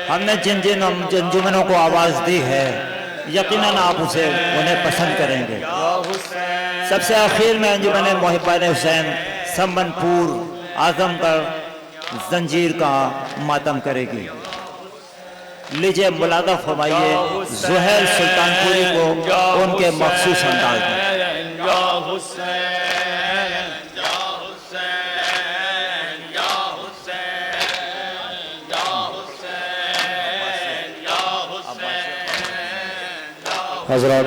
हमने जिन जिन अंजुमनों को आवाज़ दी है यकीनन आप उसे उन्हें पसंद करेंगे। सबसे आखिर में अंजुमन मोहिब्बान हुसैन संबनपुर आजमगढ़ जंजीर का मातम करेगी। लीजिए मुलादा फरमाइए ज़ुहैल सुल्तानपुरी को उनके मखसूस अंदाज में। हज़रात,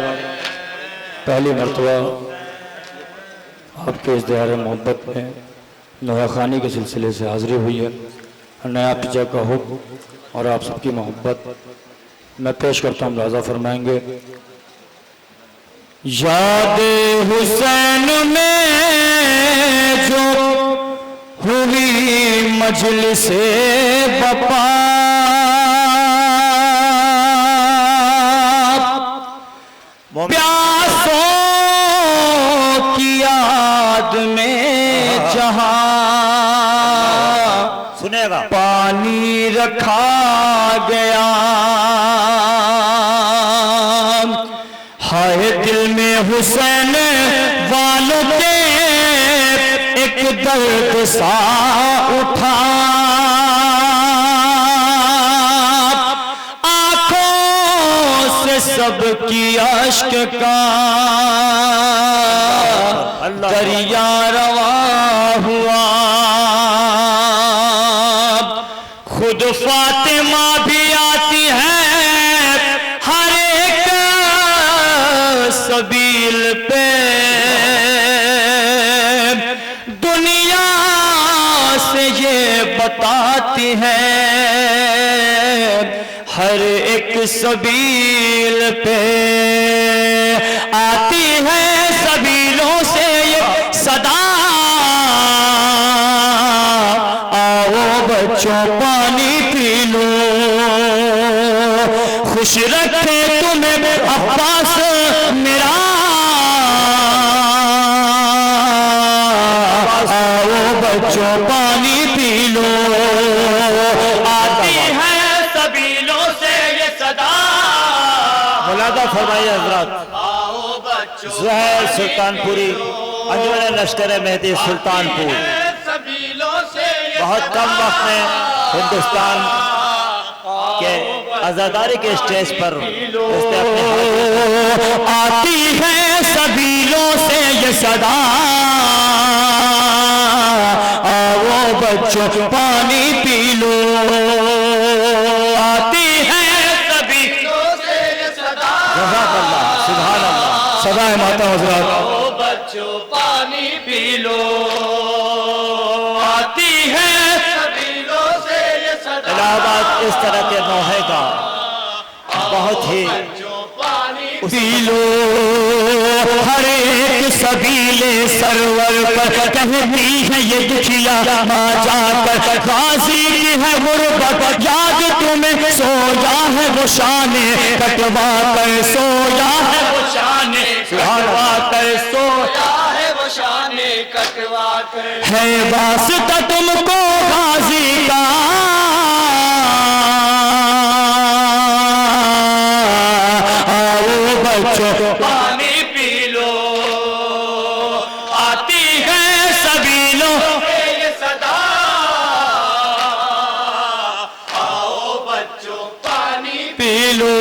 पहली मरतबा आपके इज़्तिहार मोहब्बत में नवाखानी के सिलसिले से हाज़िरी हुई है। नया पिजा का हुक्म और आप सबकी मोहब्बत मैं पेश करता हूँ, मुलाज़ा फरमाएंगे। याद हुसैन में जो हुई मजलिस बपा, प्यासों की याद में जहां सुनेगा पानी रखा गया, हाय दिल में हुसैन वालों के एक दर्द सा उठा, आंखों से सबकी अश्क का दरिया रवा हुआ। खुद फातिमा भी आती है हर एक सबील पे, दुनिया से ये बताती है हर एक सबील पे आती है सबीलों से ये सदा, आओ बच्चों पानी पी लो, खुश रखे तुम्हें अब्बास मेरा, आओ बच्चों पानी पी लो, आती है सबीलों से ये सदा। मुलादा फरमाइए हज़रात ज़ुहैल सुल्तानपुरी अंजुमन लश्कर मेहदी सुल्तानपुर बहुत कम वक्त में हिंदुस्तान के आज़ादारी के स्टेज पर आती है सबीलों से ये सदा, आओ बच्चों पानी पी लो, आती है सबीलों से ये सदा। सुभान अल्लाह सदाए माता हज़रात, आओ बच्चों पानी पी लो, आती है सबीलों से ये सदा। इलाहाबाद इस तरह के नौहे का बहुत ही पी लो, हर एक सबीले सरवर पर कहती है ये दुखिया माँ जाकर, गाजी की है गुर्बत याद तुम्हें, सोया है वो शाने कटवा कर, सोया है वो शाने कटवा कर, सोया है वो शाने कटवा कर, है वास्ता तुमको गाजी का, आओ बच्चों पानी पी लो, आती है सबीलों से ये सदा। आओ बच्चों पानी पी लो,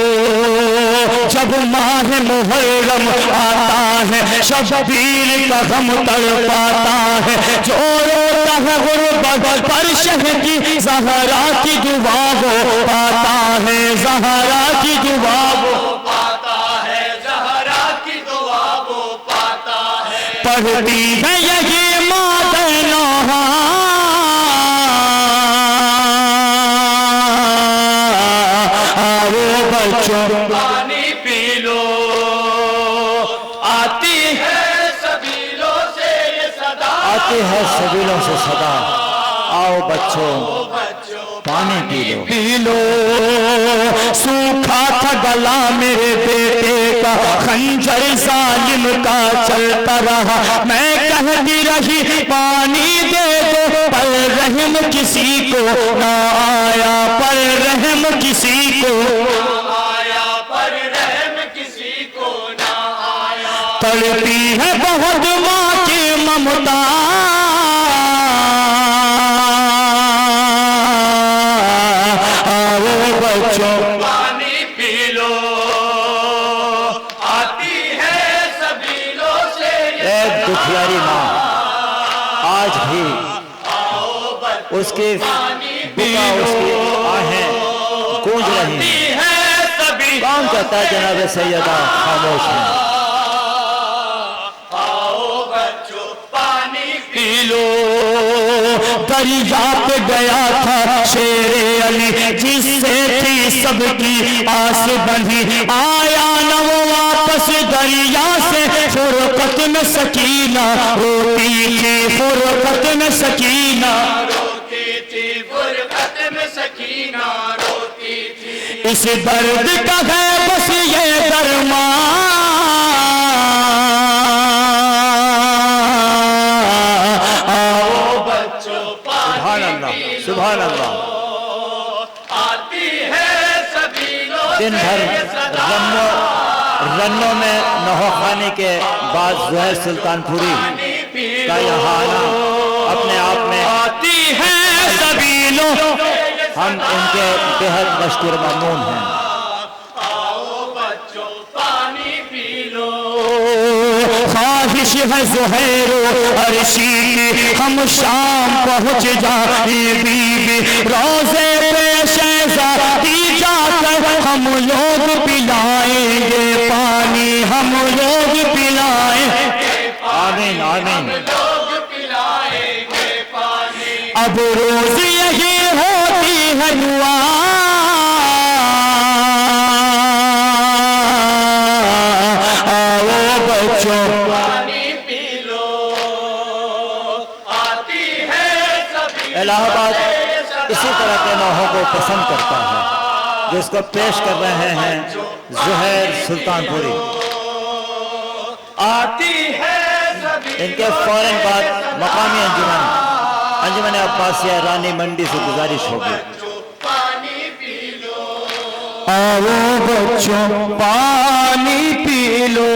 जब माह मुहर्रम आता है शबीर का गम तड़पाता है, जो रोता है गुर्बत पर शह की ज़हरा की दुआ वो पाता है, ज़हरा की दुआ वो पाता है, ज़हरा की दुआ वो पाता है, पढ़ती है यही माता नौहा, आओ बच्चों पानी पी लो, आती है सबीलों से ये सदा। आती है सबीलों से सदा, आओ बच्चों पानी पी लो। पी लो, सूखा था गला मेरे बेटे का, खंजर जालिम का चलता रहा, मैं कहती रही पानी दे दो, पर रहम किसी को ना आया, पर रहम करती है बहुत माँ की ममता, आओ बच्चों पानी पी लो, आती है सबीलों से ये एक दुखियारी माँ आज भी उसकी बुका, उसकी आहें गूंज रही हैं। है सभी कौन कहता है जनाब सैयदा खामोश है? आओ बच्चों पानी पी लो। दरिया पे गया था शेरे अली, जिससे थी सबकी आस बंधी, आया न वो वापस दरिया से, फुरकत में सकीना रोती थी, फुरकत में सकीना, रोती थी, गुरबत में सकीना रोती थी। इस दर्द का है बस ये दरमान, आओ बच्चों सुभान पानी अल्लाह, पी लो, सुभान अल्लाह। आती है सबीलों दिन से भर ये सदा। रन्नों में नौखानी के बाद ज़ुहैर सुल्तानपुरी का यहाँ आना अपने आप में आती है सभी लोग, हम इनके बेहद मशकूर ममनून हैं। आओ बच्चों पानी पी लो, ख्वाहिश है ज़ुहैर अर्शी की, हम शाम पहुँच जाए बीबी, रोज़े पे शहज़ादी जाकर हम लोग पिलाएंगे पानी, हम लोग पिलाएंगे, आमीन आमीन। लोग पिलाएंगे पानी। अब रोज़ यही होती है दुआ, आओ बच्चों पानी पी लो, आती है सभी इलाहाबाद इसी तरह के नौहों को पसंद करता है, जिसको पेश कर रहे हैं ज़ुहैर सुल्तानपुरी। आती है सभी इनके फौरन बाद मकामी अंजुमन अब्बासिया रानी मंडी से गुजारिश होगी। पानी पी लो, आओ बच्चों पानी पी लो।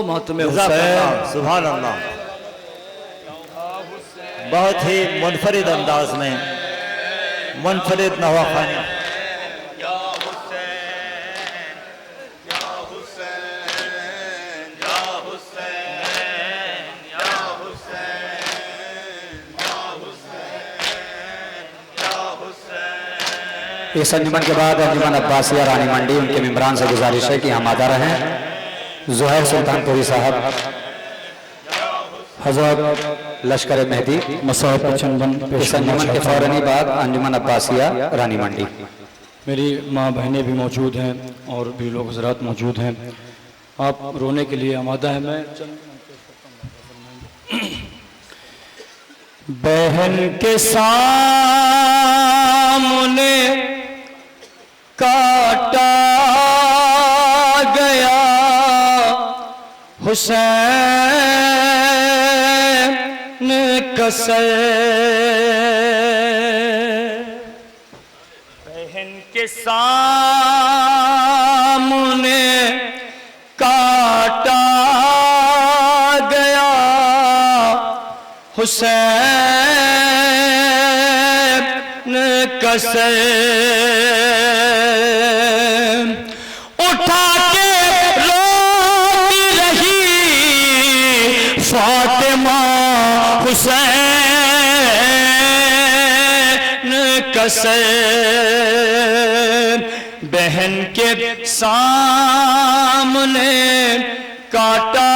मातम हुसैन सुभान अल्लाह। बहुत ही मुनफरिद अंदाज में मुनफरिद नवाखानी। या हुसैन, या हुसैन, या हुसैन, या हुसैन, या हुसैन, या हुसैन। इस अंजुमन के बाद अंजुमन अब्बासिया रानी मंडी, उनके मेम्बरान से गुजारिश है कि हम आदा रहें। ज़ुहैर सुल्तानपुरी साहब, हज़रत लश्कर मेहदी मसहब चंदन इस अंजुमन के फौरनी बाद अंजुमन अब्बासिया रानी मंडी। मेरी माँ बहनें भी मौजूद हैं और भी लोग हजरात मौजूद हैं। आप रोने के लिए आमादा है। मैं बहन के सामने काटा गया हुसैन कसर, बहन के सामने काटा गया हुसैन कसर, उठा के रोती रही फातिमा हुसैन कसर, बहन के सामने काटा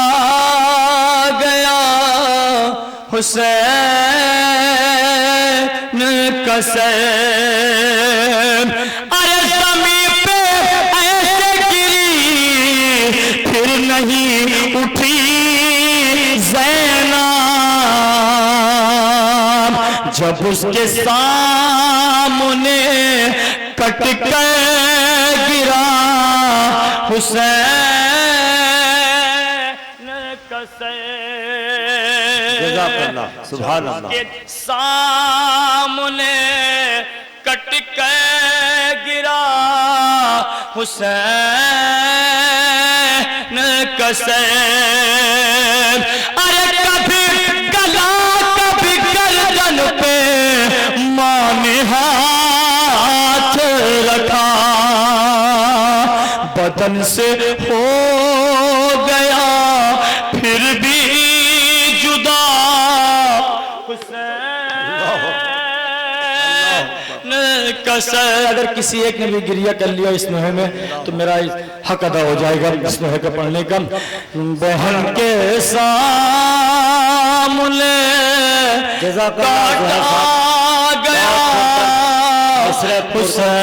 गया हुसैन कसर, अरे ज़मीं पे ऐसे गिरी फिर नहीं उठी ज़ैनब, जब उसके सामने कट कर गिरा हुसैन कसर, जज़ाकल्लाह, सुभान अल्लाह। के सामने कट कर गिरा हुसैन कसे, अरे कभी गला कभी गर्दन पे माँ ने हाथ रखा, बदन से हो गया फिर भी जुदा हुसैन कसे। अगर किसी एक ने भी गिरिया कर लिया इस नोहे में तो मेरा हक अदा हो जाएगा इस नोहे का पढ़ने का। बहन के सामने काटा गया हुसैन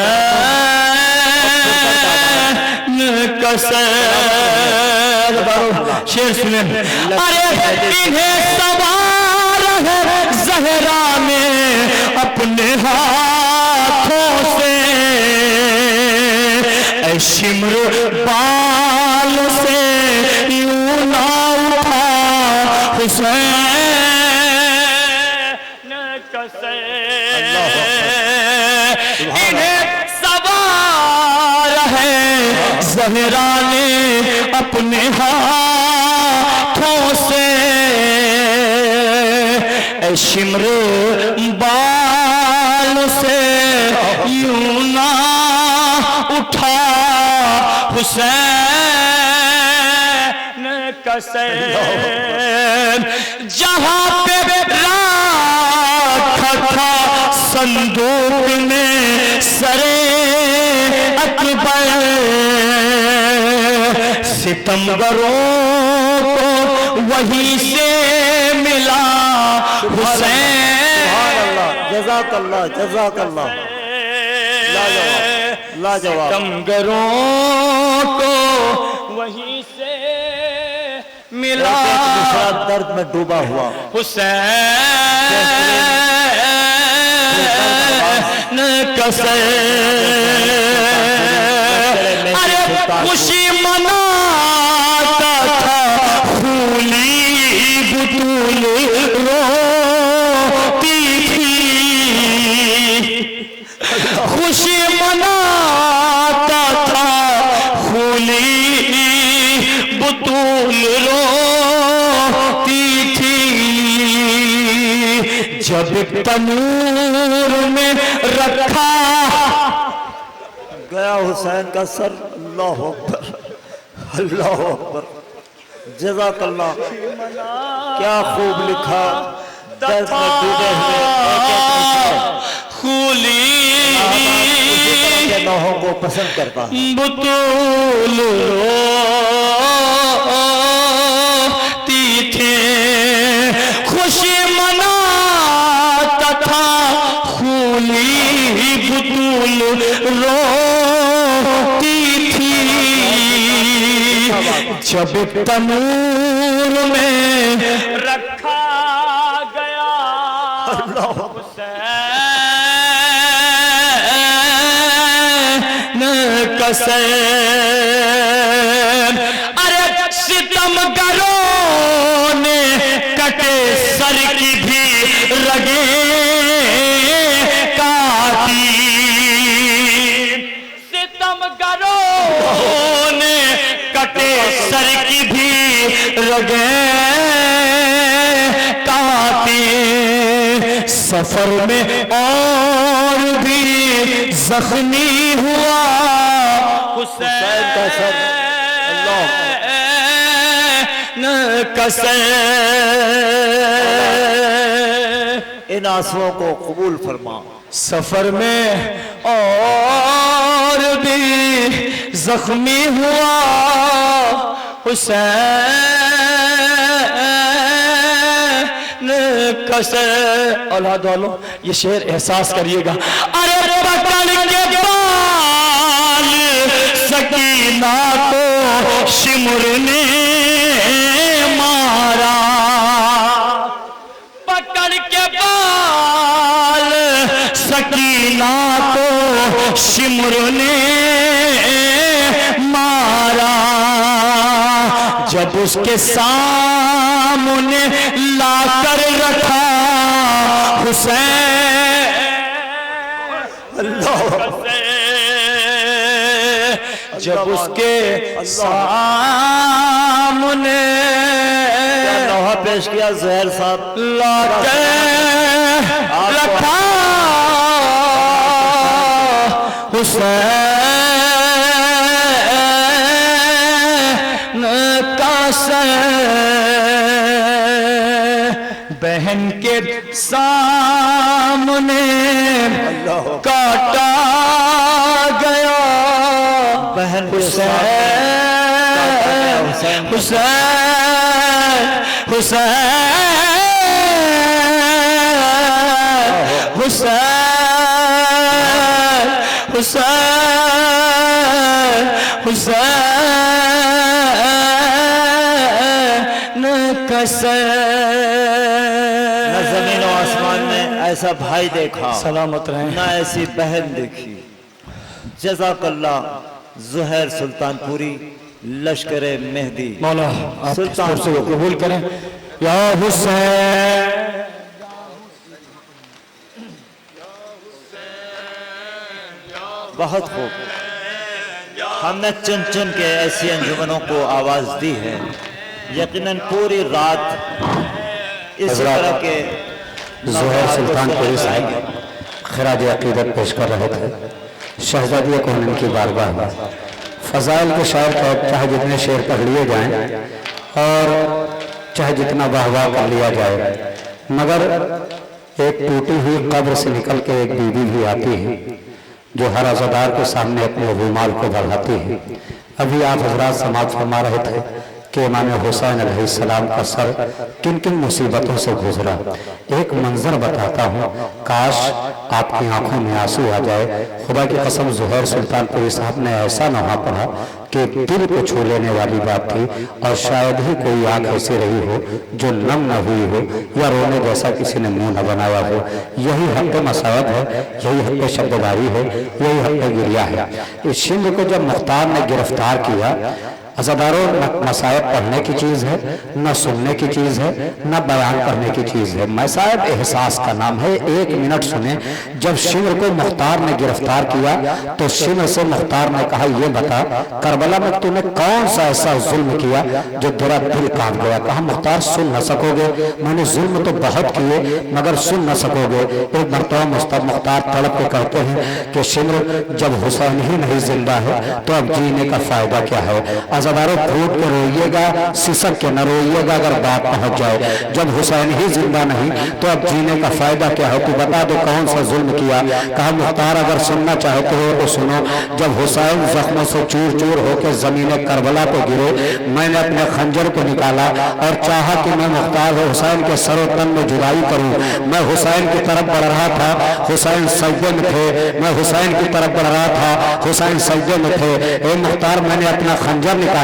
कसे। शेर सुने, अरे इन्हें सवार है ज़हरा में अपने हाथों से, ऐ शिम्र बाल से यूं ना उठा हुसैन कसे। इन्हें सवार है ज़हरा ने अपने हाथों से, ऐ शिम्र बाल से यूं ना उठा हुसैन कसे। जहां पे रखा था संदूक में सरे अकबर, सितमगरों को वहीं से मिला हुसैन। जज़ाकल्लाह जज़ाकल्लाह, लाजवाब। सितमगरों को वहीं से मिला दर्द में डूबा हुआ हुसैन कसे। अरे खुशी मनाता था फूली बुतूल रोती थी, खुशी मनाता था फूली बुतूल रोती थी, जब तनूर में रखा गया हुसैन का सर। अल्लाह अकबर, अल्लाह अकबर, जज़ाकल्लाह। क्या खूब लिखा, दर्द में डूबे हुए खूली के लौहों को पसंद करता हूं। बुतूल रोती थे, खुशी मनाता था खूली बुतूल रोती थी, जब तनूर में रखा गया हुसैन कसे। अरे सितमगरों ने कटे सर की भी रगे काटी, सितमगरों ने कटे सर की भी रगे काटी, सफर में और भी जख्मी हुआ हुसैन का सर। अल्लाह कसे। इन आंसुओं को कबूल फरमा। सफर में और भी जख्मी हुआ हुसैन कसे। औलाद वालों ये शेर एहसास करिएगा। अरे पकड़ के बाल सकीना को शिमर ने मारा, पकड़ के बाल सकीना को शिमर ने मारा, जब उसके सामने लाकर रखा हुसैन, जब उसके सामने लोहा पेश किया ज़हर साहब लाके रखा हुसैन का सर बहन के सामने काटा गया बहन के हुसैन हुसैन हुसैन हुसैन हुसैन हुसैन कसर न जमीन और आसमान में ऐसा भाई देखा, सलामत रहें। ना ऐसी बहन देखी। जज़ाकल्लाह ज़ुहैर सुल्तानपुरी लश्कर मेहदी। मौला आप सुल्तान से कबूल करें। या हुसैन बहुत खूब। हमने चुन चुन के ऐसी अंजुमनों को आवाज दी है। यकीनन पूरी रात इस तरह के ज़ुहैर सुल्तानपुरी साहब खराज अकीदत पेश कर रहे थे शहजादी कोहनन की बारगाह में। फ़ज़ाइल के शायर तो चाहे जितने शेर पढ़ लिए जाएं और चाहे जितना वाहवाह कर लिया जाए, मगर एक टूटी हुई कब्र से निकल के एक बीवी भी आती है जो हर अज़ादार के सामने अपने रूमाल को बढ़ाती है। अभी आप हजरात समाप्त फरमा रहे थे कि इमाम हुसैन अलैहिस्सलाम का सर किन किन मुसीबतों से गुजरा। एक मंजर बताता हूँ, काश आपकी आंखों में आंसू आ जाए। खुदा की कसम ज़ुहैर सुल्तानपुरी साहब ने ऐसा नहा पढ़ा कि दिल को छू लेने वाली बात थी, और शायद ही कोई आंख ऐसी रही हो जो नम न हुई हो या रोने जैसा किसी ने मुंह न बनाया हो। यही हक़ मसावत है, यही हक़ शब्ददारी है, यही हक़ गिरिया है। इस शिंद को जब मुख्तार ने गिरफ्तार किया, अज़ादारों न मसायब पढ़ने की चीज़ है, न सुनने की चीज़ है, न बयान करने की चीज़ है। मसायब एहसास का नाम है। एक मिनट सुने। जब शिमर को मुख्तार ने गिरफ्तार किया तो शिमर से मुख्तार ने कहा, ये बता करबला में तूने कौन सा ऐसा जुल्म किया जो तेरा दिल कांप गया। कहा, मुख्तार सुन न सकोगे, मैंने जुल्म तो बहुत किए मगर सुन न सकोगे। एक मरतबा मुख्तार तड़प के कहते हैं कि शिमर, जब हुसैन ही नहीं जिंदा है तो अब जीने का फायदा क्या है। अज़ादारों फूट के रोइएगा, सिसक के न रोइएगा अगर बात पहुंच जाए। जब हुसैन ही जिंदा नहीं तो अब जीने का फायदा क्या है, तू बता दो कौन सा जुल्म किया। कहा, मुख्तार अगर सुनना चाहते हो तो सुनो। जब हुसैन जख्मों से चूर चूर होकर जमीन करबला पे गिरे, मैंने अपने खंजर को निकाला और चाहा कि मैं मुख्तार हुसैन के सरो तन में जुदाई करूं। मैं हुसैन की तरफ बढ़ रहा था, हुसैन सजदे में थे। मैं हुसैन की तरफ बढ़ रहा था, हुसैन सजदे में थे। ए मुख्तार, मैंने अपना खंजर निकाला,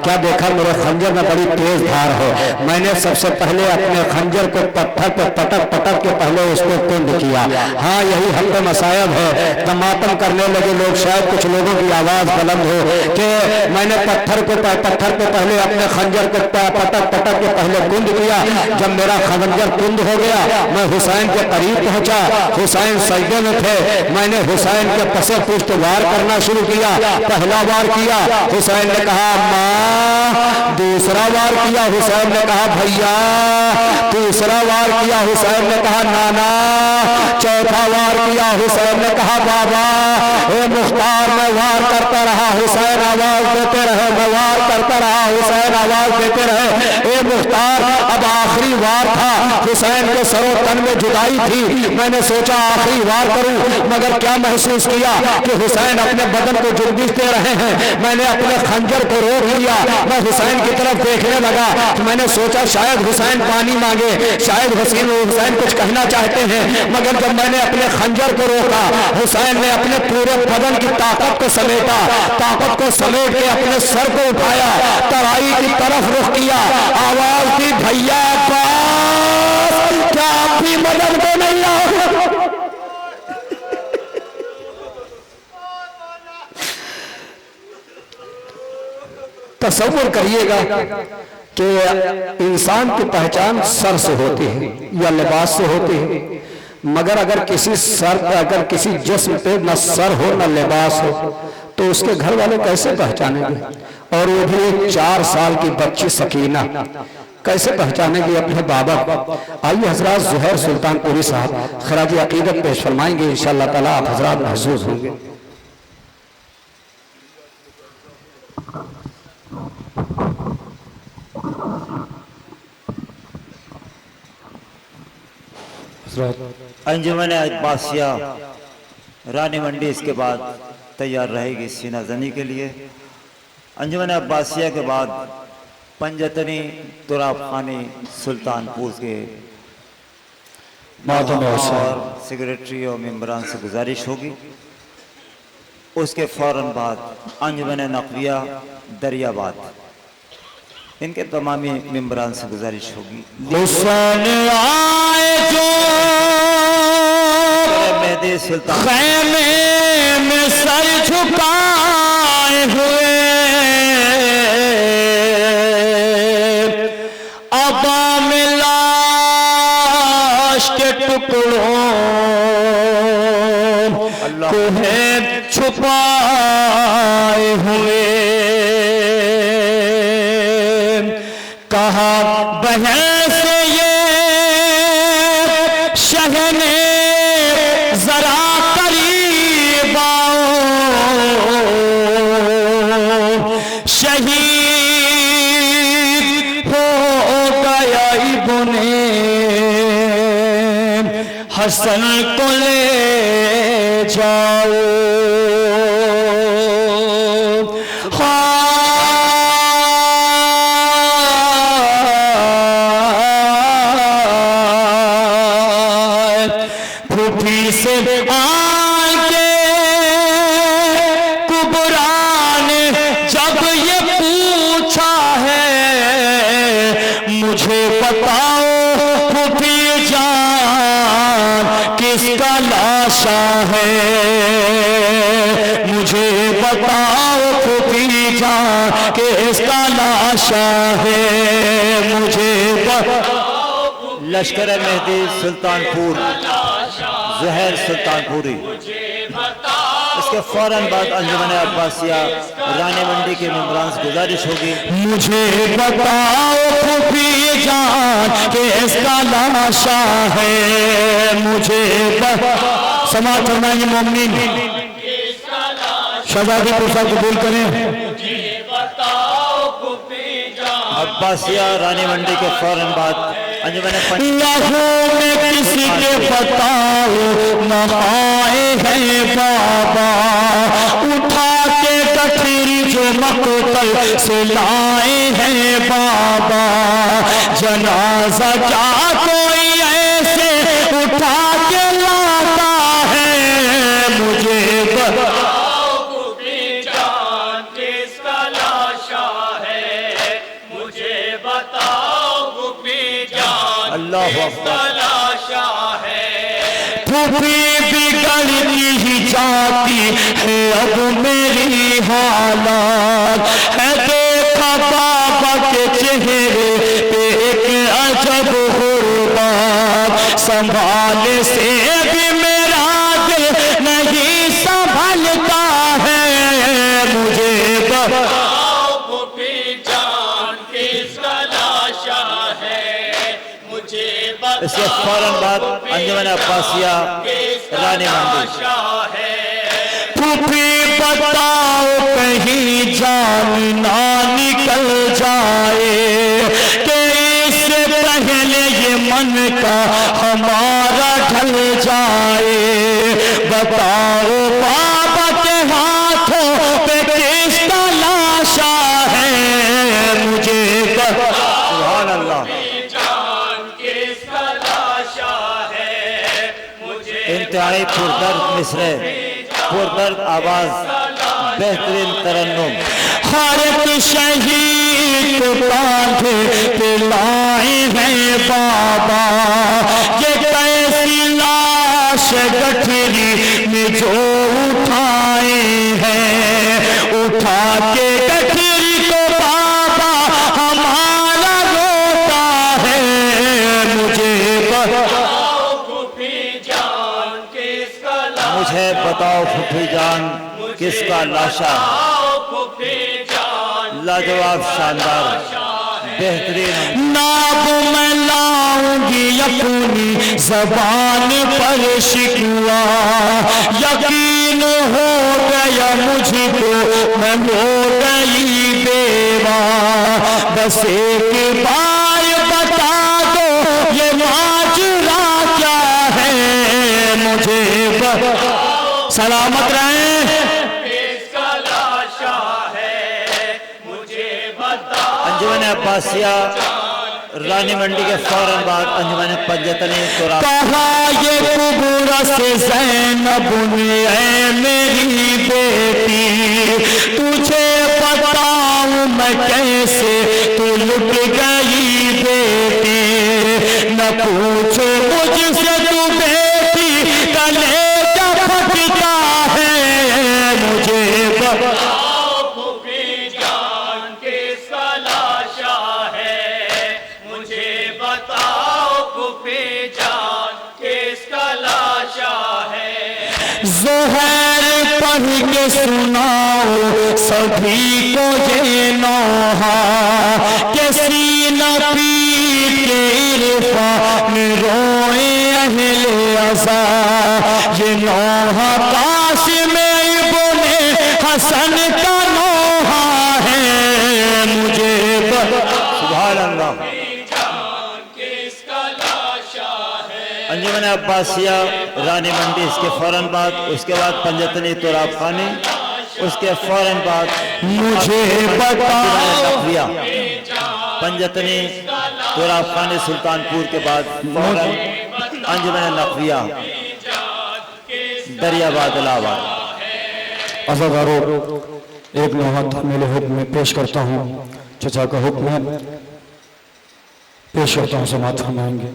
क्या देखा मेरे खंजर में बड़ी तेज धार है। मैंने सबसे पहले अपने खंजर को पत्थर पे पटक पटक के पहले उसको कुंद किया। हाँ, यही हक़ मसायब है। तमातम करने लगे लोग, शायद कुछ लोगों की आवाज बुलंद हो कि मैंने पत्थर पे पहले अपने खंजर को पटक पटक के पहले कुंद किया। जब मेरा खंजर कुंद हो गया, मैं हुसैन के करीब पहुंचा। हुसैन सजदे में थे। मैंने हुसैन के पसे पुष्ट वार करना शुरू किया। पहला वार किया, हुसैन ने कहा माँ। दूसरा वार किया, हुसैन ने कहा भैया। तीसरा वार किया, हुसैन ने कहा नाना। चौथा वार किया, हुसैन ने कहा बाबा। ए मुख्तार, मैं वार करता रहा, हुसैन आवाज देते रहे। मैं वार करता रहा, हुसैन आवाज देते रहे। ए मुख्तार, अब आखिरी वार था। हुसैन के सरो तन में जुदाई थी। मैंने सोचा आखिरी वार करूं, मगर क्या महसूस किया कि हुसैन अपने बदन को जुर्बिश दे रहे हैं। मैंने अपने खंजर को रोक लिया। मैं हुसैन की तरफ देखने लगा। मैंने सोचा शायद हुसैन पानी मांगे, शायद हुसैन कुछ कहना चाहते हैं। मगर जब मैंने अपने खंजर को रोका, हुसैन ने अपने पूरे बदन की ताकत को समेटा। ताकत को समेट के अपने सर को उठाया, तराई की तरफ रुख किया। आवाज दी, भैया अब्बास, क्या आप भी मदद को नहीं आओगे। तसव्वुर करिएगा कि इंसान की पहचान सर से होती है या लिबास से होती है, मगर अगर किसी जिस्म पे न सर हो न लिबास हो तो उसके घर वाले कैसे पहचानेंगे? और वो भी 4 साल की बच्ची सकीना कैसे पहचानेगी अपने बाबा को? आइए हजरात, ज़ुहैर सुल्तानपुरी साहब खराज अकीदत पेश फरमाएंगे। इंशाअल्लाह ताला आप हजरात महसूस होंगे। अंजुमन अब्बासिया रानी मंडी इसके बाद तैयार रहेगी सीना जनी के लिए। अंजुमन अब्बासिया के बाद पंजतनी तुराब खानी सुल्तानपुर के और सेक्रेटरी और मेम्बरान से गुजारिश होगी। उसके फौरन बाद अंजुमन नकविया दरियाबाद, इनके तमामी मेम्बरान से गुजारिश होगी। मेहदी सुल्तान खैमे में सर झुकाए हुए अबा में लाश के टुकड़ों को है छुपाए हुए, कहा बहन से ये शहने जरा करीब आओ, शहीद हो गया इब्ने हसन को ले जाओ। से आके कुबरा ने जब ये पूछा है, मुझे बताओ फूफी जान किसका लाशा है, मुझे बताओ फूफी जान किसका लाशा है, मुझे लश्कर मेहदी सुल्तानपुर ज़ुहैर सुल्तानपुरी। इसके फौरन बाद अंजुमन अब्बासिया रानी मंडी के मेम्बरान से गुजारिश होगी। मुझे बताओ फूफी जान कि इसका लाशा है, मुझे समाज फरमाइए मोमिन शहजादी को सब कबूल करें। अब्बासिया रानी मंडी के फौरन बाद अंजुमन लहू में किसी के बताओ न आए हैं बाबा, उठा के गठरी जो मकतल से लाए हैं बाबा, जनाजा क्या कोई ऐसे उठा के लाता है, मुझे बताओ फूफी जान किसका लाशा है, मुझे बताओ फूफी जान अल्लाह किसका लाशा है। फूफी बिगड़ती ही जाती है अब मेरी हालात, है देखा बाबा के चेहरे पे एक अजब गुर्बत, संभाले से भी मेरा दिल नहीं संभलता है, मुझे बताओ फूफी जान किसका लाशा है, मुझे बताओ इसके फौरन बाद अंजुमन अब्बासिया रानी मंडी। फूफी बताओ कहीं जान ना निकल जाए, कि इससे पहले ये मन का हमारा ढल जाए, बताओ बाबा के हाथों पे किसका लाशा है, मुझे सुभान अल्लाह। इंतहाई पुरदर्द मिसरे, पुरदर्द आवाज, बेहतरीन तरन्नुम। हर एक शहीद बांधे पिलाए हैं बाबा, ये कैसी लाश गठरी में जो उठाए हैं, उठा के गठरी को बाबा हमारा रोता है, मुझे मुझे बताओ फूफी जान किसका लाशा, फूफी जान लाजवाब शानदार बेहतरीन। नाब मैं लाऊंगी अपनी जबान पर शिकवा, यकीन हो गया मुझको मैं हो गई बेवा। बस एक बार बता दो ये माजरा क्या है, मुझे सलामत रहे। किसका लाशा है मुझे बता। अंजुमन अब्बासिया रानी मंडी के फौरन बाद अंजुमन पंजतनी तुरा कहा ये कुबरा से ज़ैनब ने ऐ मेरी बेटी, तुझे बताऊं मैं कैसे तू लुट गई बेटी। न पूछो मुझसे तू बेटी कलेजा फटता है, मुझे फूफी जान किसका लाशा है मुझे बताओ। फूफी जान किसका लाशा है। ज़ोहर पढ़ के सुनाओ सभी को ये नौहा, के सीना पीट के इरफान रोए अहले अज़ा। ये नौहा कासिम इब्ने हसन का नौहा है, मुझे सुभान अल्लाह। किसका लाशा है अंजुमन अब्बासिया रानी मंडी, इसके फौरन बाद उसके बाद पंजतनी तुराब खानी, उसके फौरन बाद मुझे बताओ। नकविया पंजतनी तुराब खानी सुल्तानपुर के बाद फौरन अंजुमन नकविया दरियाबाद इलाहाबाद। अज़ादारो एक नौबत मेरे हुक्म में पेश करता हूँ, चचा का हुक्म है, पेश करता हूँ, समात फरमाएंगे।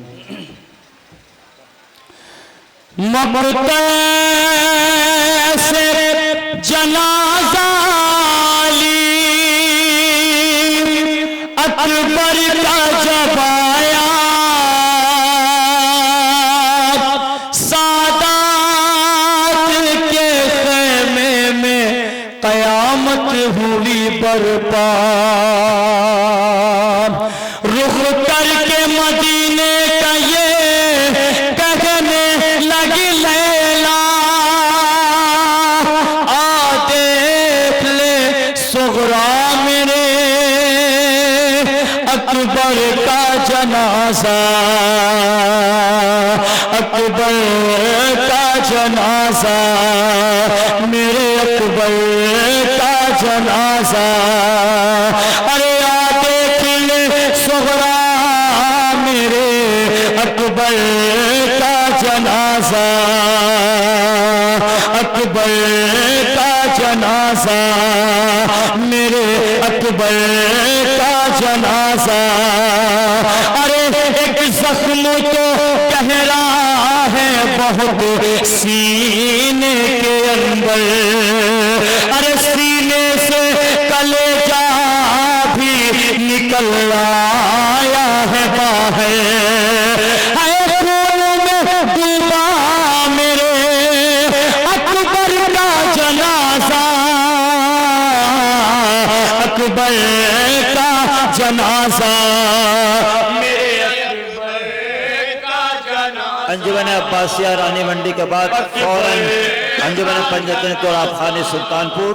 मकते से जनाजा ली अकबर का जब आया, सादात के खेमे में कयामत हुई बरपा। रुख करके मदीने का ये कहने लगी लैला, आ देख ले सुगरा मेरे अकबर का जनाजा, अकबर का जनाजा, मेरे अकबर का जनाजा। अरे आ देख ले सुगरा मेरे अकबर का जनाजा, अकबर का जनाजा, मेरे अकबर का जनाजा। अरे एक जख्म तो गहरा है बहुत सीने के अंदर, अरे सीने से कलेजा भी निकल आया है बाहर। अकबर का जनाजा, मेरे अकबर का जनाजा। अंजुमन अब्बासिया रानी मंडी के बाद फौरन अंजुमन पंजतनी तुराब खानी सुल्तानपुर,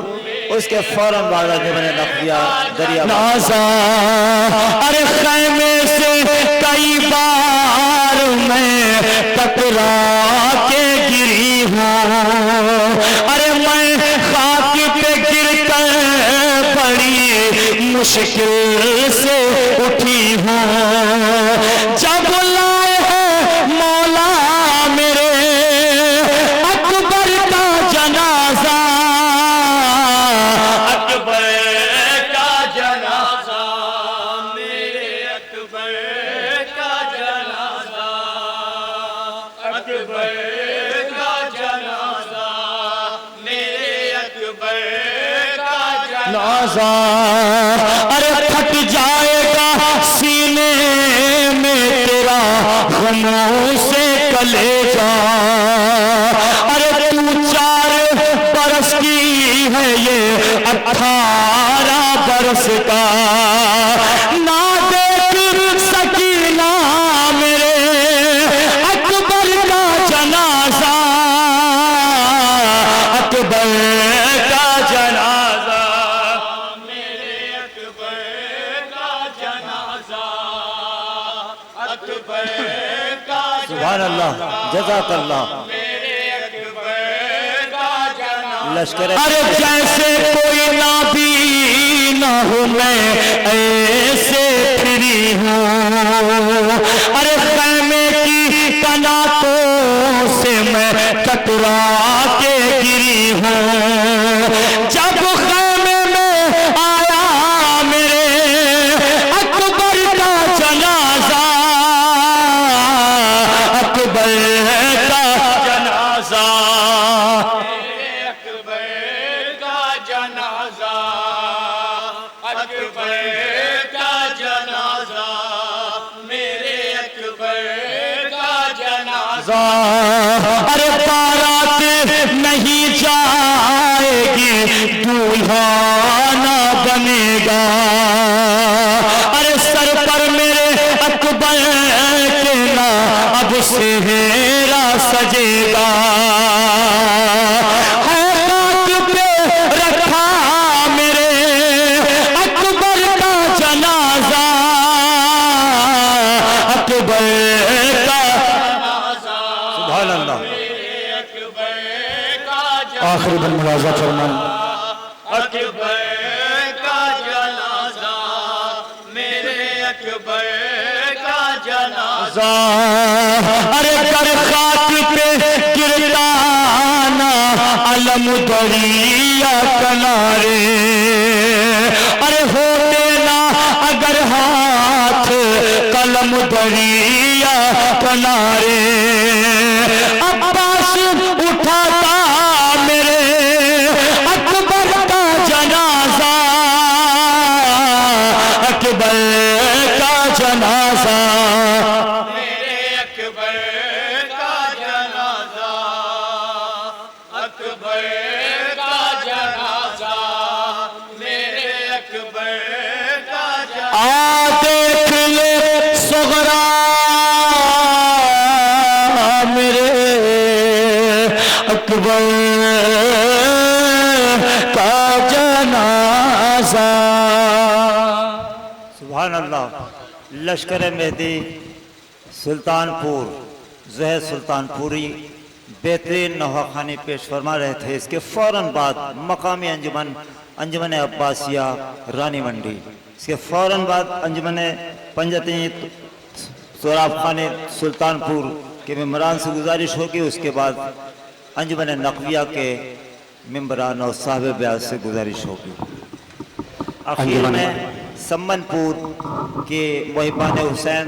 उसके फौरन बाद अंजुमन नकविया दरियाबाद। अरे खैमे से कई बार मैं टकरा के गिरी हूँ, अरे मैं खाक पे गिर कर बड़ी मुश्किल से उठी हूँ। जब लाए हैं मौला मेरे अकबर का जनाजा, अकबर का जनाजा, मेरे अकबर का जनाजा, अकबर का जनाजा, मेरे अकबर का जनाजा। अरे फट जाएगा सीने में तेरा गमों से कलेजा। अरे तू 4 बरस की है ये 18 बरस का, ना देख सकीना मेरे अकबर का जनाजा, अकबर का जनाजा, मेरे अकबर का जनाजा, अकबर का सुभान अल्लाह, जज़ाकल्लाह। मेरे अकबर का जनाजा। लश्कर अरे जैसे कोई नाबीना हूँ मैं ऐसे फ्री हूँ, अरे खैमे की कनातों से मैं टकरा के गिरी हूँ। जब खैमे में आया मेरे अकबर का जनाजा, अकबर का जनाजा, मेरे अकबर का जनाजा, अकबर का जनाजा, मेरे अकबर का जनाजा। अरे बारात नहीं जाएगी, दूल्हा ना बनेगा, अरे सर पर मेरे अकबर के ना अब सेहरा सजेगा। है बात पे रखा मेरे अकबर का जनाजा, अकबर का सुभान अल्लाह। आखिरी बन मुलाजा फरमान। अकबर का जनाजा, मेरे अकबर का जनाजा। अरे कर खाक पे गिरदाना अलम दरिया किनारे, अरे होते ना अगर हाथ कलम दरिया किनारे, अब्बास उठाता मेरे अकबर का जनाजा, अकबर का जनाजा, मेरे अकबर का जनाजा, अकबर का जनाजा, मेरे अकबर का जनाजा। आ देख ले सुगरा मेरे अकबर का जनाजा। सुभान अल्लाह। लश्कर मेहदी सुल्तानपुर जहर सुल्तानपुरी बेहतरीन नवाखानी पेश फरमा रहे थे। इसके फ़ौरन बाद मकामी अंजुमन अंजुमन अब्बासिया रानी मंडी, इसके फ़ौरन बाद अंजुमन पंजती सोराब खाने सुल्तानपुर के मेम्बरान से गुजारिश होगी, उसके बाद अंजुमन नकविया के मेम्बरान और साहिब ब्याज से गुजारिश होगी। आखिर में सम्मनपुर के मोहिबान हुसैन